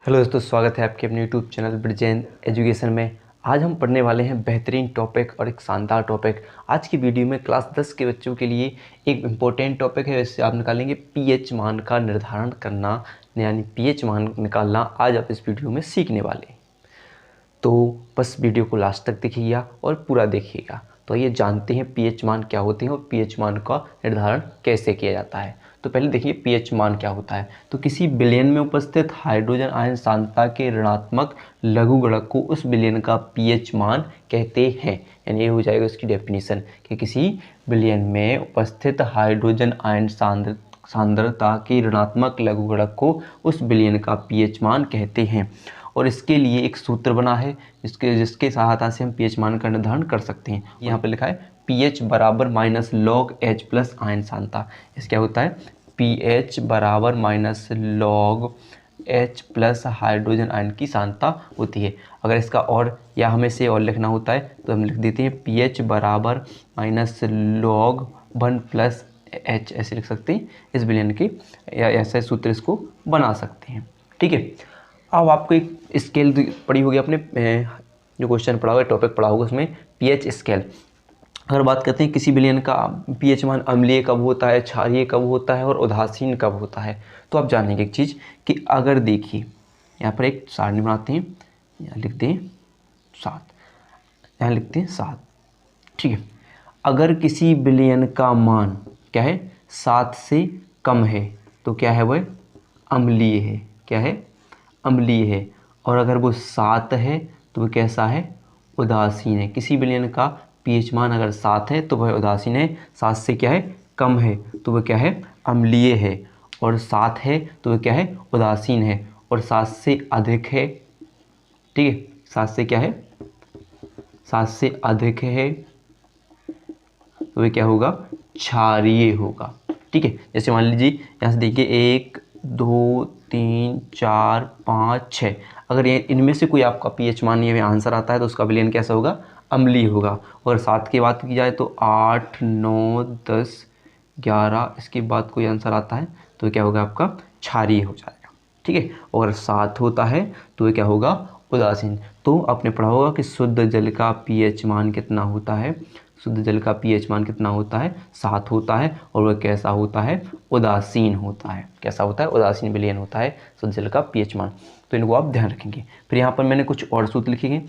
Hello दोस्तों, स्वागत है आपके अपने यूट्यूब चैनल ब्रिजेन एजुकेशन में। आज हम पढ़ने वाले हैं बेहतरीन टॉपिक और एक शानदार टॉपिक। आज की वीडियो में क्लास 10 के बच्चों के लिए एक इम्पोर्टेंट टॉपिक है। इससे आप निकालेंगे पीएच मान का निर्धारण करना, यानी पीएच मान निकालना आज आप इस वीडियो में सीखने वाले हैं। तो बस वीडियो को लास्ट तक देखिएगा और पूरा देखिएगा। तो ये जानते हैं पीएच मान क्या होते हैं और पीएच मान का निर्धारण कैसे किया जाता है। तो पहले देखिए पीएच मान क्या होता है। तो किसी विलयन में उपस्थित हाइड्रोजन आयन सांद्रता के ऋणात्मक लघुगणक को उस विलयन का पीएच मान कहते हैं। यानी ये हो जाएगा इसकी डेफिनेशन कि किसी विलयन में उपस्थित हाइड्रोजन आयन सांद्रता के ऋणात्मक लघुगणक को उस विलयन का पीएच मान कहते हैं। और इसके लिए एक सूत्र बना है जिसके सहायता से हम पीएच मान का निर्धारण कर सकते हैं। यहाँ पे लिखा है पीएच बराबर minus log H plus ion सांद्रता। इस क्या होता है, पीएच बराबर minus log H plus hydrogen ion की सांद्रता होती है। अगर इसका और या हमें से और लिखना होता है तो हम लिख देते हैं पीएच बराबर माइनस लॉग 1 प्लस एच, ऐसे लिख सकते हैं इस विलयन के, या ऐसे सूत्र इसको बना सकते हैं। ठीक है, अब आपको एक स्केल पढ़ी होगी आपने, जो क्वेश्चन पढ़ा होगा, टॉपिक पढ़ा होगा, उसमें पीएच स्केल। अगर बात करते हैं किसी विलयन का पीएच मान अम्लीय कब होता है, क्षारीय कब होता है और उदासीन कब होता है, तो आप जानेंगे एक चीज़ कि अगर देखिए यहाँ पर एक सारणी बनाते हैं, यहाँ लिखते हैं 7, यहाँ लिखते हैं 7। ठीक है, अगर किसी विलयन का मान क्या है 7 से कम है तो क्या है, वह अम्लीय है। क्या है, अम्लीय है। और अगर वो 7 है तो वह कैसा है, उदासीन है। किसी विलयन का पीएच मान अगर 7 है तो वह उदासीन है, 7 से क्या है कम है तो वह क्या है, अम्लीय है। और 7 है तो वह क्या है, उदासीन है। और 7 से अधिक है, ठीक है, 7 से क्या है, 7 से अधिक है तो वह क्या होगा, क्षारीय होगा। ठीक है, जैसे मान लीजिए यहाँ से देखिए 1 2 3 4 5 6, अगर ये इनमें से कोई आपका पीएच मान ये आंसर आता है तो उसका विलयन कैसा होगा, अम्लीय होगा। और 7 की बात की जाए तो 8 9 10 11, इसके बाद कोई आंसर आता है तो क्या होगा, आपका क्षारीय हो जाएगा। ठीक है, और 7 होता है तो क्या होगा, उदासीन। तो आपने पढ़ा होगा कि शुद्ध जल का पीएच मान कितना होता है, शुद्ध जल का पीएच मान कितना होता है, 7 होता है। और वह कैसा होता है, उदासीन होता है। कैसा होता है, उदासीन विलयन होता है शुद्ध जल का पीएच मान। तो इनको आप ध्यान रखेंगे। फिर यहाँ पर मैंने कुछ और सूत्र लिखेंगे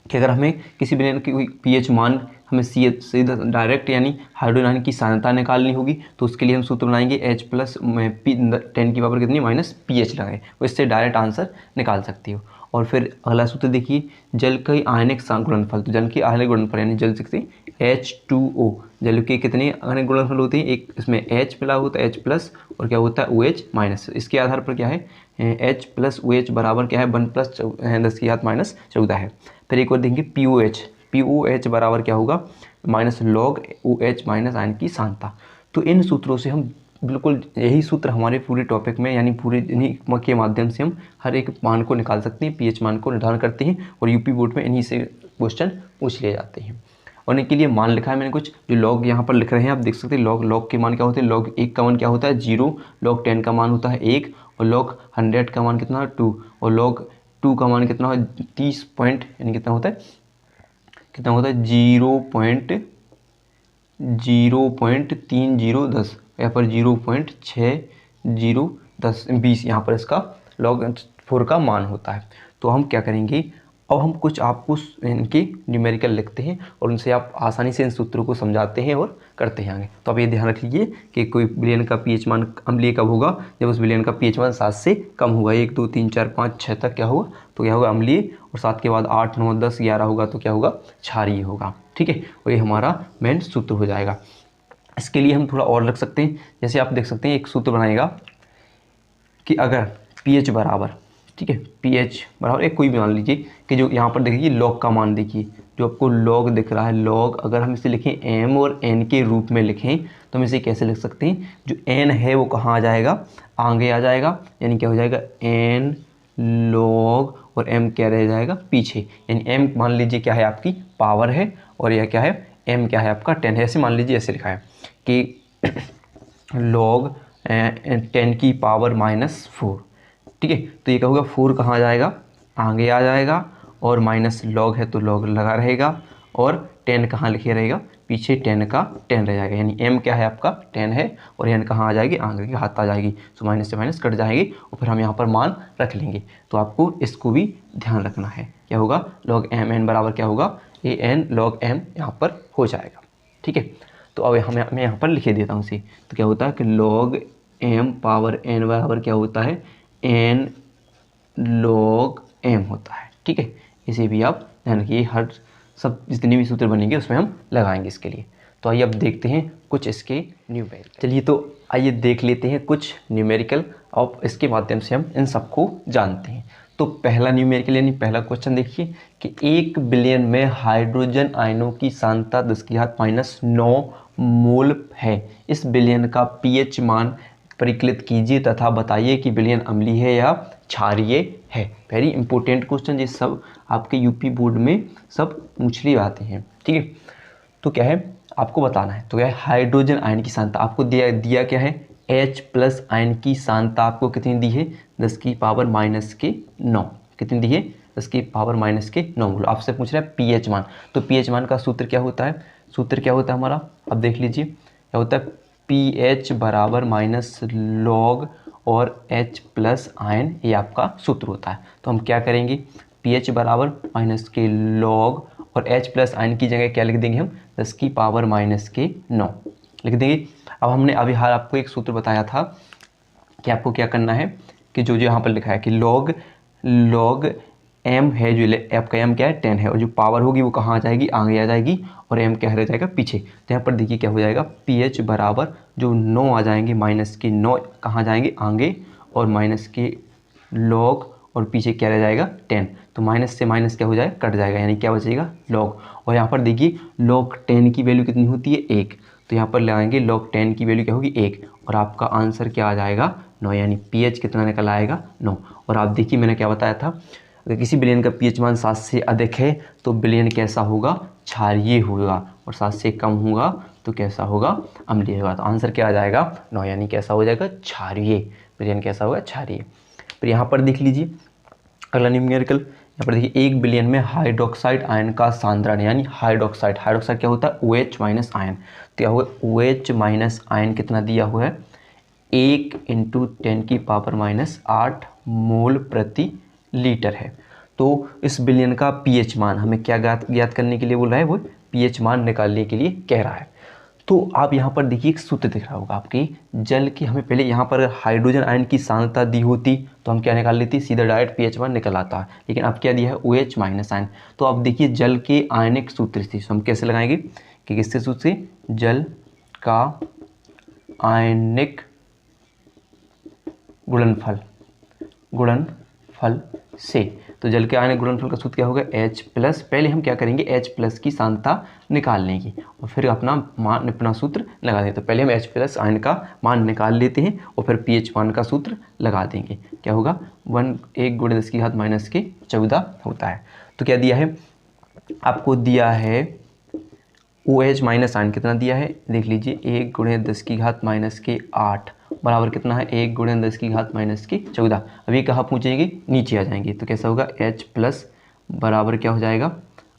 कि अगर हमें किसी विलयन की कोई पीएच मान हमें सीधा डायरेक्ट यानी हाइड्रोजन आयन की सांद्रता निकालनी होगी तो उसके लिए हम सूत्र बनाएंगे H प्लस पी 10 की पावर कितनी माइनस पीएच लगाए, वो इससे डायरेक्ट आंसर निकाल सकती हो। और फिर अगला सूत्र देखिए, जल के आयनिक गुणनफल। तो जल के आयनिक गुणनफल यानी जल से H2O, जल के कितने आयनिक गुणनफल होते हैं, एक इसमें H मिला होता है H प्लस और क्या होता है OH माइनस। इसके आधार पर क्या है, H प्लस OH बराबर क्या है 1 प्लस 10 की घात माइनस 14 है। फिर एक और देखेंगे POH बराबर क्या होगा, minus log OH minus ion की सांद्रता। तो इन सूत्रों से हम बिल्कुल यही सूत्र हमारे पूरे टॉपिक में यानी पूरे इन्हीं के माध्यम से हम हर एक मान को निकाल सकते हैं, पीएच मान को निर्धारण करते हैं। और यूपी बोर्ड में इन्हीं से क्वेश्चन पूछ लिए जाते हैं। और इनके लिए मान लिखा है मैंने कुछ, जो लॉग यहाँ पर लिख रहे हैं आप देख सकते हैं। लॉग के मान क्या होते हैं, लॉग 1 का मान क्या होता है 0, लॉग 10 का मान होता है 1, और लॉग 100 का मान कितना 2, और लॉग 2 का मान कितना है 30 पॉइंट यानी कितना होता है 0.3010, यहाँ पर 0.6010 यहाँ पर इसका log 4 का मान होता है। तो हम क्या करेंगे, अब हम कुछ आपको इनके न्यूमेरिकल लिखते हैं और उनसे आप आसानी से इन सूत्रों को समझाते हैं और करते हैं आगे। तो आप ये ध्यान रख लीजिए कि कोई विलयन का पीएच मान अम्लीय कब होगा, जब उस विलयन का पीएच मान 7 से कम होगा। 1 2 3 4 5 6 तक क्या होगा, तो क्या होगा अम्लीय, और 7 के बाद 8 9 10 11 होगा तो क्या होगा, क्षारीय होगा। ठीक है, और ये हमारा मेन सूत्र हो जाएगा। इसके लिए हम थोड़ा और रख सकते हैं, जैसे आप देख सकते हैं एक सूत्र बनाएगा कि अगर पीएच बराबर, ठीक है, पीएच बराबर एक कोई भी मान लीजिए कि जो यहाँ पर देखिए लॉग का मान देखिए, जो आपको लॉग दिख रहा है लॉग, अगर हम इसे लिखें m और n के रूप में लिखें तो हम इसे कैसे लिख सकते हैं, जो n है वो कहाँ आ जाएगा, आगे आ जाएगा, यानी क्या हो जाएगा n लॉग, और m क्या रह जाएगा पीछे। यानी m मान लीजिए क्या है, आपकी पावर है, और यह क्या है, m क्या है आपका 10 है। ऐसे मान लीजिए ऐसे लिखा है कि लॉग 10 की पावर -4 ठीक है। तो ये क्या होगा, 4 कहाँ आ जाएगा, आगे आ जाएगा, और माइनस लॉग है तो लॉग लगा रहेगा, और 10 कहाँ लिखे रहेगा, पीछे 10 का 10 रह जाएगा, यानी m क्या है आपका 10 है, और n कहाँ आ जाएगी, आगे के हाथ आ जाएगी, तो माइनस से माइनस कट जाएगी, और फिर हम यहाँ पर मान रख लेंगे। तो आपको इसको भी ध्यान रखना है, क्या होगा, log m n बराबर क्या होगा, a n log m यहाँ पर हो जाएगा। ठीक है, तो अब मैं यहाँ पर लिखे देता हूँ इसे। तो क्या होता है कि log m पावर n बराबर क्या होता है, n log m होता है। ठीक है, इसे भी आप ध्यान रखिए, हर सब जितने भी सूत्र बनेंगे उसमें हम लगाएंगे इसके लिए। तो आइए अब देखते हैं कुछ इसके न्यूमेरिकल। चलिए तो आइए देख लेते हैं कुछ न्यूमेरिकल, और इसके माध्यम से हम इन सबको जानते हैं। तो पहला न्यूमेरिकल यानी पहला क्वेश्चन देखिए कि 1 बिलियन में हाइड्रोजन आयनों की सांद्रता 10⁻⁹ मोल है। इस बिलियन का पीएच मान परिकलित कीजिए तथा बताइए कि विलयन अम्लीय है या क्षारीय है। वेरी इंपॉर्टेंट क्वेश्चन, ये सब आपके यूपी बोर्ड में सब पूछ आते हैं। ठीक है, तो क्या है आपको बताना है। तो क्या है, हाइड्रोजन आयन की सांद्रता आपको दिया क्या है, H+ आयन की सांद्रता आपको कितनी दी है, 10⁻⁹ कितनी दी है, 10⁻⁹ मोल। आपसे पूछ रहा है पीएच मान। तो पीएच मान का सूत्र क्या होता है, सूत्र क्या होता है हमारा, अब देख लीजिए क्या होता है, pH बराबर माइनस लॉग और H+ आयन, ये आपका सूत्र होता है। तो हम क्या करेंगे, pH बराबर माइनस के लॉग और H+ आयन की जगह क्या लिख देंगे हम, 10⁻⁹ लिख देंगे। अब हमने अभी हाल आपको एक सूत्र बताया था कि आपको क्या करना है कि जो यहाँ पर लिखा है कि लॉग m है, जो आपका m क्या है 10 है, और जो पावर होगी वो कहाँ आ जाएगी, आगे आ जाएगी, और m क्या रह जाएगा पीछे। तो यहाँ पर देखिए क्या हो जाएगा, pH बराबर जो 9 आ जाएंगे, माइनस के 9 कहाँ जाएंगे, आगे, और माइनस के लॉग, और पीछे क्या रह जाएगा 10। तो माइनस से माइनस क्या हो जाएगा, कट जाएगा, यानी क्या बचेगा लॉग। और यहाँ पर देखिए log 10 की वैल्यू कितनी होती है, 1। तो यहाँ पर लगाएंगे log 10 की वैल्यू क्या होगी, 1, और आपका आंसर क्या आ जाएगा 9, यानी pH कितना निकल आएगा 9। और आप देखिए मैंने क्या बताया था, अगर किसी बिलियन का pH मान 7 से अधिक है तो बिलियन कैसा होगा, क्षारीय होगा, और 7 से कम होगा तो कैसा होगा, अम्लीय होगा। तो आंसर क्या आ जाएगा 9, यानी कैसा हो जाएगा, क्षारीय। बिलियन कैसा होगा, क्षारीय। फिर यहाँ पर देख लीजिए अगला न्यूमेरिकल, यहाँ पर देखिए 1 बिलियन में हाइड्रोक्साइड आयन का सांद्रण, यानी हाइड्रोक्साइड क्या होता है, OH- आयन। तो क्या होगा, OH- आयन कितना दिया हुआ है, 1 × 10⁻⁸ मोल प्रति लीटर है। तो इस बिलियन का पीएच मान हमें क्या ज्ञात करने के लिए बोल रहा है, वो पीएच मान निकालने के लिए कह रहा है। तो आप यहाँ पर देखिए एक सूत्र दिख रहा होगा आपकी, जल की, हमें पहले यहाँ पर हाइड्रोजन आयन की सांद्रता दी होती तो हम क्या निकाल लेते, सीधा डायरेक्ट पीएच मान निकल आता है। लेकिन अब क्या दिया है, OH- आयन। तो अब देखिए जल के आयनिक सूत्र से हम कैसे लगाएंगे कि किससे सूत्र से, जल का आयनिक गुणनफल से। तो जल के आयनिक गुणनफल का सूत्र क्या होगा, H+। पहले हम क्या करेंगे, H+ की सांद्रता निकाल लेंगे और फिर अपना सूत्र लगा देंगे। तो पहले हम H+ आयन का मान निकाल लेते हैं और फिर pH मान का सूत्र लगा देंगे। क्या होगा, 1 × 10⁻⁴ होता है। तो क्या दिया है आपको, दिया है OH- आयन कितना दिया है, देख लीजिए 1 × 10⁻⁸ बराबर कितना है, 1 × 10⁻⁴। अब ये कहाँ पूछेंगे, नीचे आ जाएंगे। तो कैसा होगा, H+ बराबर क्या हो जाएगा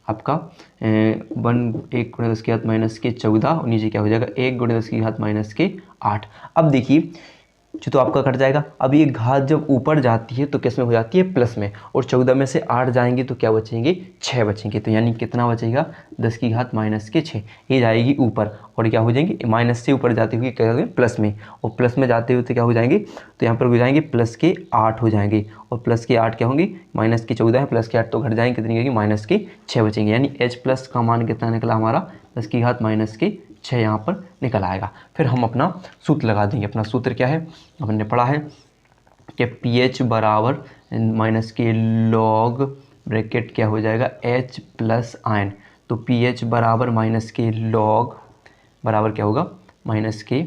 आपका 1 × 10⁻⁴, और नीचे क्या हो जाएगा 1 × 10⁻⁸। अब देखिए तो आपका कट जाएगा। अब ये घात जब ऊपर जाती है तो किस में हो जाती है, प्लस में, और 14 में से 8 जाएंगे तो क्या बचेंगे, 6 बचेंगे। तो यानी कितना बचेगा, 10⁻⁻⁶ ये जाएगी ऊपर, और क्या हो जाएंगे, माइनस से ऊपर जाते हुए क्या होंगे, प्लस में, और प्लस में जाते हुए क्या हो जाएंगे, तो यहाँ पर हो जाएंगे +8 हो जाएंगे, और +8 क्या होंगे, -14 है, +8 तो घट जाएंगे, कितनी होगी, -6 बचेंगे। यानी H+ का मान कितना निकला हमारा, 10⁻⁻⁶ यहाँ पर निकल आएगा। फिर हम अपना सूत्र लगा देंगे। अपना सूत्र क्या है, हमने पढ़ा है कि pH बराबर के लॉग ब्रैकेट क्या हो जाएगा, H+ आयन। तो pH बराबर के लॉग बराबर क्या होगा, के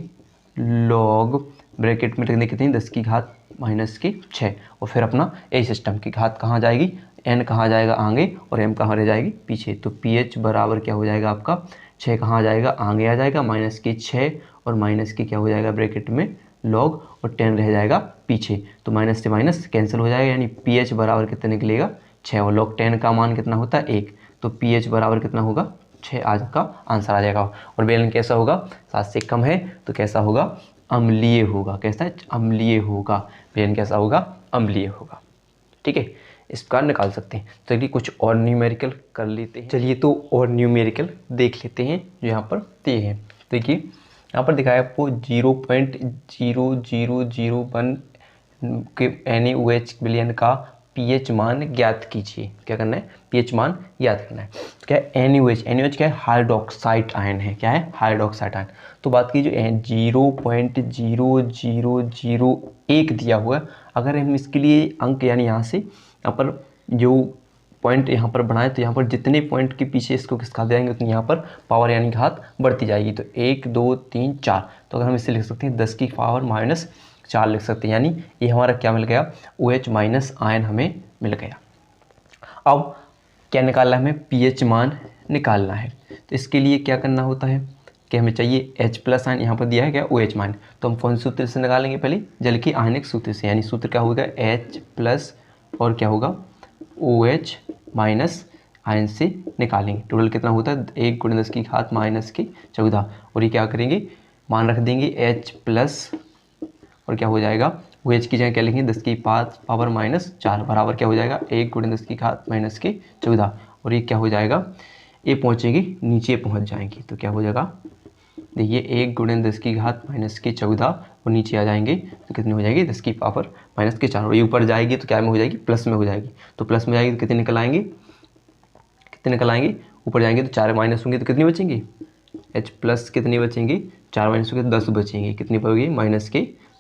लॉग ब्रैकेट में लिखने कितनी, 10⁻⁻⁶। और फिर अपना ए सिस्टम की घात कहाँ जाएगी, n कहाँ जाएगा आगे, और m कहाँ रह जाएगी पीछे। तो pH बराबर क्या हो जाएगा आपका, 6 कहाँ आ जाएगा, आगे आ जाएगा, -6, और माइनस के क्या हो जाएगा ब्रैकेट में लॉग और 10 रह जाएगा पीछे, तो माइनस से माइनस कैंसिल हो जाएगा, यानी pH बराबर कितना निकलेगा 6, और लॉग 10 का मान कितना होता है 1, तो pH बराबर कितना होगा 6, आज का आंसर आ जाएगा। और बेलन कैसा होगा, 7 से कम है तो कैसा होगा, अम्लीय होगा। कैसा है, अम्लीय होगा। बेलन कैसा होगा, अम्लीय होगा। ठीक है, इस प्रकार निकाल सकते हैं। चलिए कुछ और न्यूमेरिकल कर लेते हैं। चलिए तो और न्यूमेरिकल देख लेते हैं जो यहाँ पर दिए हैं। देखिए यहाँ पर दिखाया आपको 0.0001 के NaOH बिलियन का pH मान ज्ञात कीजिए। क्या करना है, pH मान ज्ञात करना है। तो क्या है NaOH क्या है, हाइड्रोक्साइड आयन है। क्या है, हाइड्रोक्साइड आयन। तो बात कीजिए 0.0001 दिया हुआ है। अगर हम इसके लिए अंक यानी यहाँ से यहाँ पर जो पॉइंट यहाँ पर बनाए तो यहाँ पर जितने पॉइंट के पीछे इसको खिसका देंगे उतनी यहाँ पर पावर यानी घात बढ़ती जाएगी। तो 1 2 3 4, तो अगर हम इसे लिख सकते हैं 10 की पावर -4 लिख सकते हैं, यानी ये हमारा क्या मिल गया, OH माइनस आयन हमें मिल गया। अब क्या निकालना है, हमें pH मान निकालना है। तो इसके लिए क्या करना होता है कि हमें चाहिए H+ आयन, यहाँ पर दिया है क्या OH मान, तो हम कौन से सूत्र से निकालेंगे, पहले जल के आयनिक सूत्र से, यानी सूत्र क्या होगा H+ और क्या होगा OH माइनस आयन से निकालेंगे। टोटल कितना होता है 1 × 10 की घात -14, और ये क्या करेंगे, मान रख देंगे H+ और क्या हो जाएगा OH की जगह क्या लिखेंगे 10 की पावर -4 बराबर क्या हो जाएगा 1 × 10 की घात -14, और ये क्या हो जाएगा, ये पहुँचेगी नीचे पहुँच जाएंगी, तो क्या हो जाएगा देखिए 1 × 10 की घात -14 और नीचे आ जाएंगे तो कितनी हो जाएगी 10 की पावर -4, और ये ऊपर जाएगी तो क्या में हो जाएगी, प्लस में हो जाएगी। तो प्लस में जाएगी तो कितने निकल आएंगे, ऊपर जाएंगे तो 4 माइनस होंगे तो कितनी बचेंगी, H+ कितनी बचेंगी, 4 माइनस होंगे 10 बचेंगे, कितनी पड़ेगी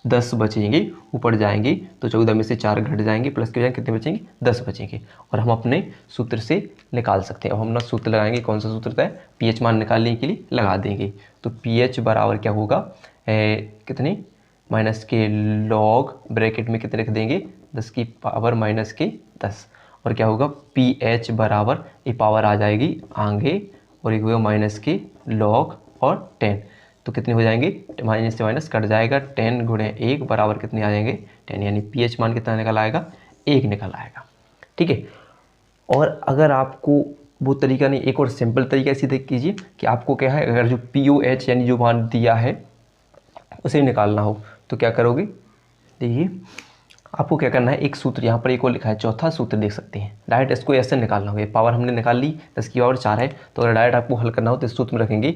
-10 बचेंगे। ऊपर जाएंगे तो 14 में से 4 घट जाएंगे, प्लस के जाएंगे कितने बचेंगे 10 बचेंगे, और हम अपने सूत्र से निकाल सकते हैं। अब हम अपना सूत्र लगाएंगे, कौन सा सूत्र है, pH मान निकालने के लिए लगा देंगे। तो pH बराबर क्या होगा, कितने माइनस के लॉग ब्रैकेट में कितने रख देंगे 10 की पावर -10, और क्या होगा pH बराबर ये पावर आ जाएगी आगे, और एक होगा माइनस के लॉग और 10, तो कितने हो जाएंगे, माइनस से माइनस कट जाएगा, 10 × 1 बराबर कितने आ जाएंगे 10, यानी pH मान कितना निकल आएगा 1 निकल आएगा। ठीक है, और अगर आपको वो तरीका नहीं, एक और सिंपल तरीका इसी देख कीजिए कि आपको क्या है, अगर जो POH यानी जो मान दिया है उसे निकालना हो तो क्या करोगे, देखिए आपको क्या करना है, एक सूत्र यहाँ पर एक और लिखा है, चौथा सूत्र देख सकते हैं, डायरेक्ट इसको ऐसे निकालना होगा। पावर हमने निकाल ली 10 की पावर 4 है, तो अगर डायरेक्ट आपको हल करना हो तो इस सूत्र में रखेंगे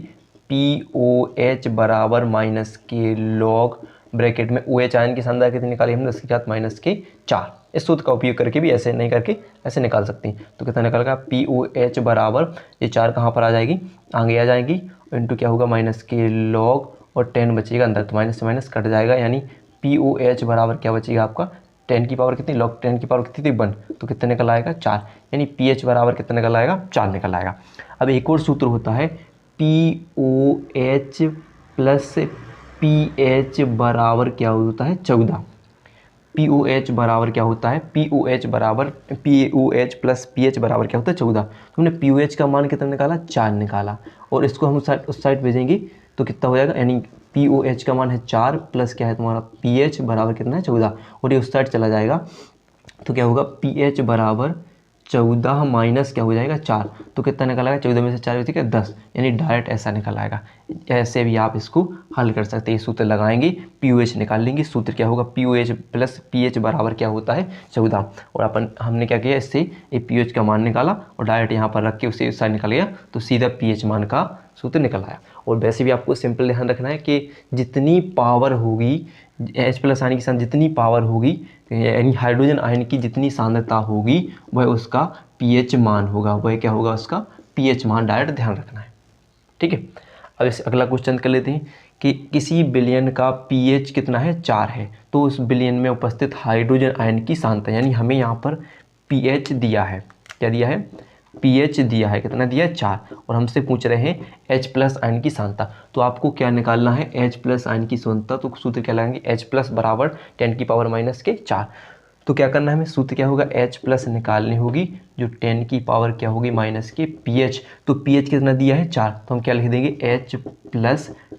POH बराबर माइनस के लॉग ब्रैकेट में OH आयन की सांद्रता कितनी निकाली हमने 10 की घात -4। इस सूत्र का उपयोग करके भी ऐसे नहीं करके ऐसे निकाल सकते हैं। तो कितना निकलेगा POH बराबर, ये 4 कहाँ पर आ जाएगी, आगे आ जाएगी, इंटू क्या होगा माइनस के लॉग और 10 बचेगा अंदर, तो माइनस से माइनस कट जाएगा, यानी POH बराबर क्या बचेगा आपका 10 की पावर कितनी, लॉग 10 की पावर कितनी थी 1, तो कितना निकल आएगा 4, यानी pH बराबर कितना निकल आएगा 4 निकल आएगा। अब एक और सूत्र होता है POH प्लस pH बराबर क्या होता है 14। POH बराबर क्या होता है, POH प्लस pH बराबर क्या होता है 14। तो हमने POH का मान कितना निकाला 4 निकाला, और इसको हम उस साइड भेजेंगे तो कितना हो जाएगा, यानी POH का मान है 4 प्लस क्या है तुम्हारा pH बराबर कितना है 14, और ये उस साइड चला जाएगा तो क्या होगा pH बराबर 14 माइनस क्या हो जाएगा 4, तो कितना निकल आएगा 14 में से 4 बचेगा 10, यानी डायरेक्ट ऐसा निकल आएगा। ऐसे भी आप इसको हल कर सकते हैं, सूत्र लगाएंगे POH निकाल लेंगे। सूत्र क्या होगा POH प्लस pH बराबर क्या होता है 14, और हमने क्या किया, इससे एक POH का मान निकाला और डायरेक्ट यहाँ पर रख के उसे उस साइड निकल गया, तो सीधा pH मान का सूत्र निकल आया। और वैसे भी आपको सिंपल ध्यान रखना है कि जितनी पावर होगी H+ आयन की सांद्रता जितनी पावर होगी, यानी हाइड्रोजन आयन की जितनी सांद्रता होगी वह उसका pH मान होगा, वह क्या होगा उसका pH मान, डायरेक्ट ध्यान रखना है। ठीक है, अब इस अगला क्वेश्चन कर लेते हैं कि किसी बिलियन का pH कितना है 4 है, तो उस बिलियन में उपस्थित हाइड्रोजन आयन की सांद्रता, यानी हमें यहाँ पर pH दिया है, क्या दिया है pH दिया है, कितना दिया है 4, और हमसे पूछ रहे हैं H+ आयन की सांद्रता। तो आपको क्या निकालना है H+ आयन की सांद्रता, तो सूत्र क्या लगाएंगे H+ बराबर 10 की पावर -4। तो क्या करना है हमें, सूत्र क्या होगा H+ निकालनी होगी जो 10 की पावर क्या होगी -pH, तो pH कितना दिया है 4, तो हम क्या लिख देंगे H+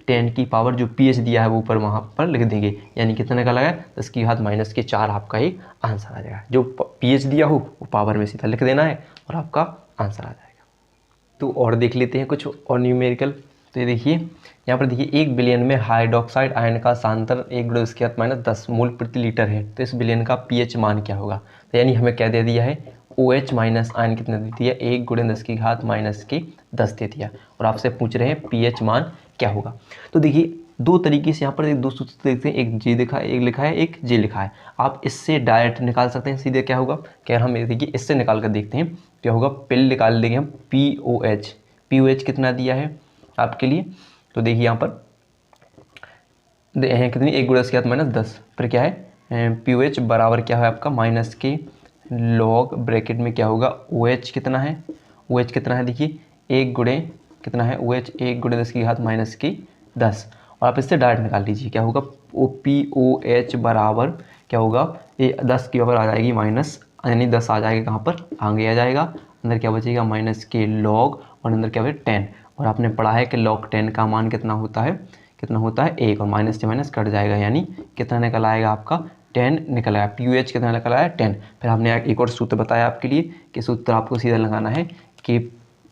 10 की पावर जो pH दिया है वो ऊपर वहाँ पर लिख देंगे, यानी कितना निकला है 10 की घात माइनस के 4 आपका ही आंसर आ जाएगा। जो pH दिया हो वो पावर में सीधा लिख देना है और आपका आंसर आ जाएगा। तो और देख लेते हैं कुछ और न्यूमेरिकल। तो ये देखिए यहाँ पर देखिए 1 बिलियन में हाइड्रोक्साइड आयन का सांतर 1×10 मोल प्रति लीटर है, तो इस बिलियन का pH मान क्या होगा। तो यानी हमें क्या दे दिया है, OH माइनस आयन कितना दे दिया, 1×10⁻⁻10 दे दिया, और आपसे पूछ रहे हैं pH मान क्या होगा। तो देखिए दो तरीके से यहाँ पर दो सूत्र देखते हैं, एक G लिखा है, एक लिखा है, एक J लिखा है। आप इससे डायरेक्ट निकाल सकते हैं सीधे, क्या होगा, क्या हम देखिए इससे निकाल कर देखते हैं क्या होगा। पहले निकाल देंगे हम POH कितना दिया है आपके लिए। तो देखिए यहाँ पर कितनी 1×10⁻10, फिर क्या है POH बराबर क्या है आपका माइनस के लॉग ब्रैकेट में क्या होगा OH कितना है, OH कितना है देखिए 1 गुणे कितना है OH 1×10⁻10, और आप इससे डायरेक्ट निकाल लीजिए क्या होगा POH बराबर क्या होगा, ये 10 की पावर आ जाएगी माइनस, यानी 10 आ जाएगा कहाँ पर आगे आ जाएगा, अंदर क्या बचेगा माइनस के लॉग और अंदर क्या बचेगा 10, और आपने पढ़ा है कि log 10 का मान कितना होता है 1, और माइनस से माइनस कट जाएगा, यानी कितना निकल आएगा आपका 10 निकल आया। POH कितना निकल आया 10। फिर हमने एक और सूत्र बताया आपके लिए कि सूत्र आपको सीधा लगाना है कि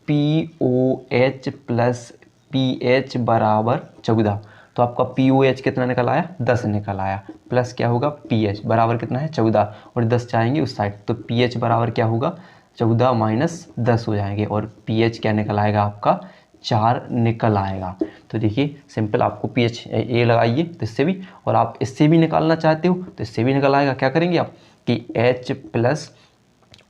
POH प्लस pH बराबर 14। तो आपका POH कितना निकल आया 10 निकल आया, प्लस क्या होगा pH बराबर कितना है 14, और 10 जाएंगे उस साइड, तो pH बराबर क्या होगा 14 माइनस 10 हो जाएंगे, और pH क्या निकल आएगा आपका 4 निकल आएगा। तो देखिए सिंपल, आपको pH ए लगाइए तो इससे भी, और आप इससे भी निकालना चाहते हो तो इससे भी निकल आएगा। क्या करेंगे आप कि H प्लस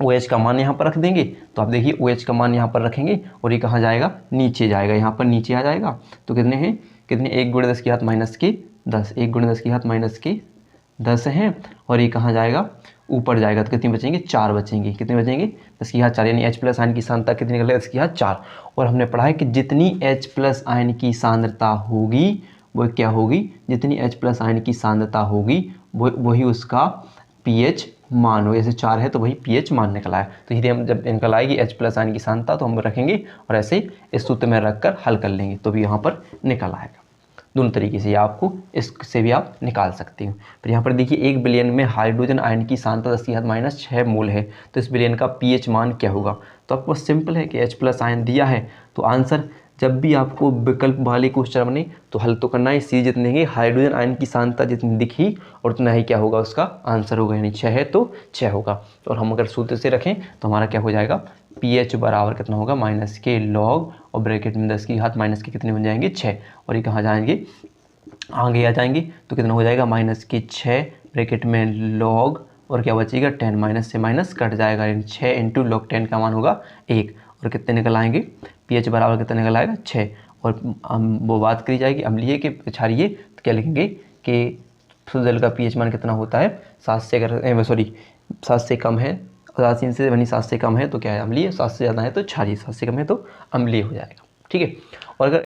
OH का मान यहाँ पर रख देंगे, तो आप देखिए OH का मान यहाँ पर रखेंगे और ये कहाँ जाएगा नीचे जाएगा, यहाँ पर नीचे आ जाएगा। तो कितने हैं, कितने 1×10⁻10, 1×10⁻10 हैं, और ये कहाँ जाएगा ऊपर जाएगा, तो कितने बचेंगे 4 बचेंगे, कितने बचेंगे 10⁻4, यानी H प्लस आयन की सांद्रता कितनी निकलेगा 10⁻4। और हमने पढ़ा है कि जितनी H प्लस आयन की सांद्रता होगी वो क्या होगी, जितनी H प्लस आयन की सांद्रता होगी वही उसका pH मान हो। जैसे 4 है तो वही pH मान निकला है, तो यदि हम जब निकल आएगी H प्लस आयन की सांद्रता तो हम रखेंगे और ऐसे ही इस सूत्र में रखकर हल कर लेंगे, तो भी यहाँ पर निकल आएगा। दोनों तरीके से आपको इससे भी आप निकाल सकते हो। फिर यहाँ पर देखिए 1 बिलियन में हाइड्रोजन आयन की सांद्रता 10⁻⁻6 मोल है, तो इस बिलियन का pH मान क्या होगा। तो आपको सिंपल है कि H प्लस आयन दिया है, तो आंसर जब भी आपको विकल्प वाले क्वेश्चन बने तो हल तो करना है, सी जितने हैं हाइड्रोजन आयन की सांद्रता जितनी दिखी और उतना ही क्या होगा उसका आंसर होगा, यानी 6 है तो 6 होगा। और हम अगर सूत्र से रखें तो हमारा क्या हो जाएगा pH बराबर कितना होगा माइनस के लॉग और ब्रैकेट में 10⁻⁻ के कितने बन जाएंगे 6, और ये कहाँ जाएंगे आगे आ जाएंगे, तो कितना हो जाएगा माइनस के 6 ब्रैकेट में लॉग और क्या बचेगा 10, माइनस से माइनस कट जाएगा, यानी 6 × log 10 का मान होगा 1, और कितने निकल आएंगे pH बराबर कितना निकल आएगा 6। और वो बात करी जाएगी अम्लीय के क्षारीय, तो क्या लिखेंगे कि शुद्ध जल का pH मान कितना होता है 7 से, अगर 7 से कम है, उदासीन से बनी 7 से कम है तो क्या है अम्लीय, 7 से ज़्यादा है तो क्षारीय, 7 से कम है तो अम्लीय हो जाएगा। ठीक है, और अगर